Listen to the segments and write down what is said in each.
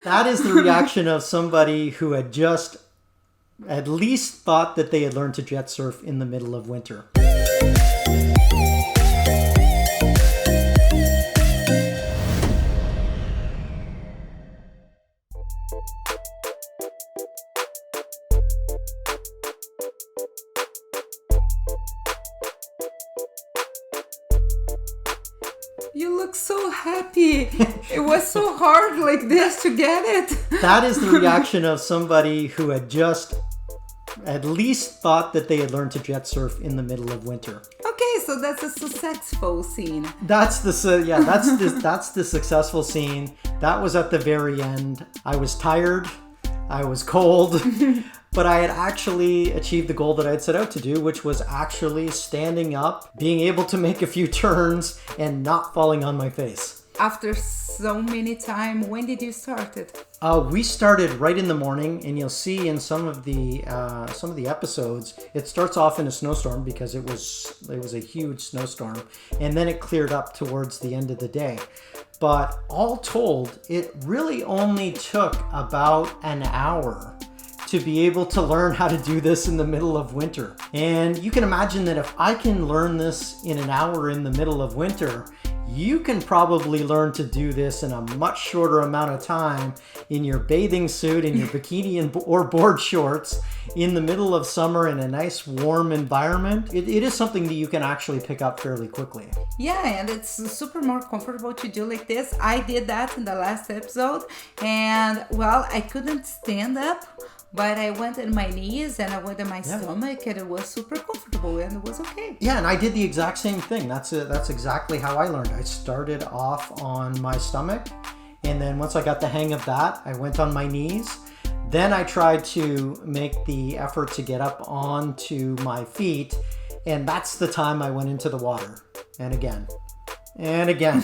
That is the reaction of somebody who had just at least thought that they had learned to jet surf in the middle of winter. You look so happy. It was so hard like this to get it. That is the reaction of somebody who had just at least thought that they had learned to jet surf in the middle of winter. Okay, so that's a successful scene. That's the successful scene. That was at the very end. I was tired. I was cold. But I had actually achieved the goal that I had set out to do, which was actually standing up, being able to make a few turns, and not falling on my face. After so many time, when did you start it? We started right in the morning, and you'll see in some of the episodes, it starts off in a snowstorm because it was a huge snowstorm, and then it cleared up towards the end of the day. But all told, it really only took about an hour to be able to learn how to do this in the middle of winter. And you can imagine that if I can learn this in an hour in the middle of winter, you can probably learn to do this in a much shorter amount of time in your bathing suit, in your bikini or board shorts, in the middle of summer in a nice warm environment. It is something that you can actually pick up fairly quickly. Yeah, and it's super more comfortable to do like this. I did that in the last episode, and well, I couldn't stand up, but I went on my knees and I went on my stomach, and it was super comfortable and it was okay. Yeah, and I did the exact same thing. That's exactly how I learned. I started off on my stomach, and then once I got the hang of that, I went on my knees. Then I tried to make the effort to get up onto my feet, and that's the time I went into the water. And again, and again,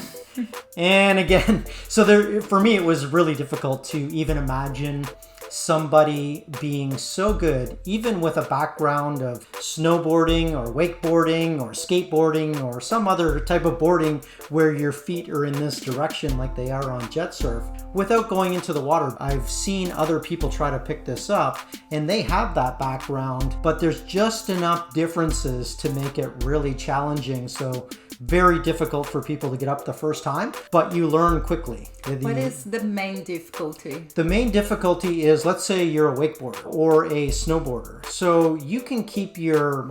and again. So for me, it was really difficult to even imagine somebody being so good, even with a background of snowboarding or wakeboarding or skateboarding or some other type of boarding where your feet are in this direction like they are on jet surf, without going into the water. I've seen other people try to pick this up and they have that background, but there's just enough differences to make it really challenging. So very difficult for people to get up the first time, but you learn quickly. What is the main difficulty? The main difficulty is, let's say you're a wakeboarder or a snowboarder. So you can keep your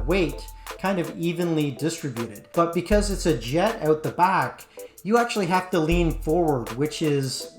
weight kind of evenly distributed, but because it's a jet out the back, you actually have to lean forward, which is,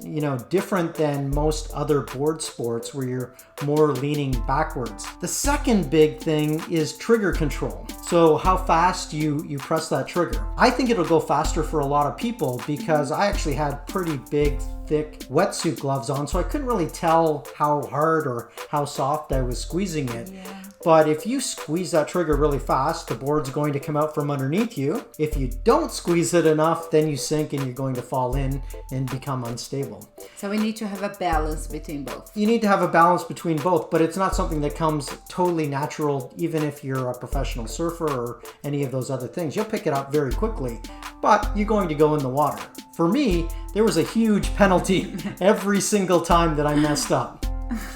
different than most other board sports where you're more leaning backwards. The second big thing is trigger control. So how fast you press that trigger. I think it'll go faster for a lot of people because I actually had pretty big, thick wetsuit gloves on, so I couldn't really tell how hard or how soft I was squeezing it. Yeah. But if you squeeze that trigger really fast, the board's going to come out from underneath you. If you don't squeeze it enough, then you sink and you're going to fall in and become unstable. So we need to have a balance between both. You need to have a balance between both, but it's not something that comes totally natural, even if you're a professional surfer or any of those other things. You'll pick it up very quickly, but you're going to go in the water. For me, there was a huge penalty every single time that I messed up.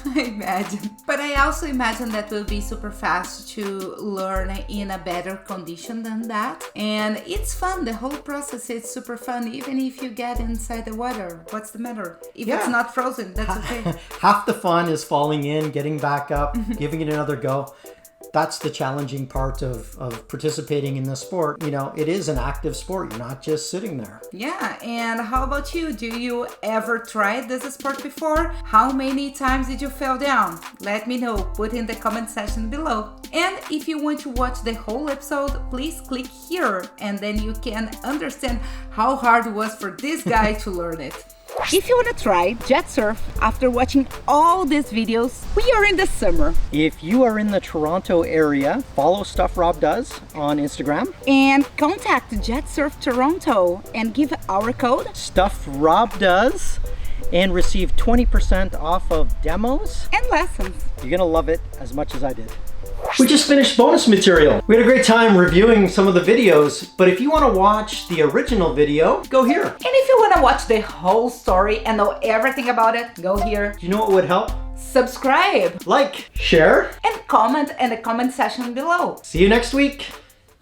I imagine. But I also imagine that will be super fast to learn in a better condition than that. And it's fun. The whole process is super fun, even if you get inside the water. What's the matter? If it's not frozen, that's okay. Half the fun is falling in, getting back up, giving it another go. That's the challenging part of participating in the sport. It is an active sport. You're not just sitting there. Yeah, and how about you? Do you ever try this sport before? How many times did you fall down? Let me know. Put in the comment section below. And if you want to watch the whole episode, please click here, and then you can understand how hard it was for this guy to learn it. If you want to try jet surf after watching all these videos, we are in the summer. If you are in the Toronto area, follow Stuff Rob Does on Instagram. And contact JETSURF Toronto and give our code Stuff Rob Does and receive 20% off of demos and lessons. You're going to love it as much as I did. We just finished bonus material. We had a great time reviewing some of the videos, but if you want to watch the original video, go here. And if you want to watch the whole story and know everything about it, go here. Do you know what would help? Subscribe, Like, share, and comment in the comment section below. See you next week.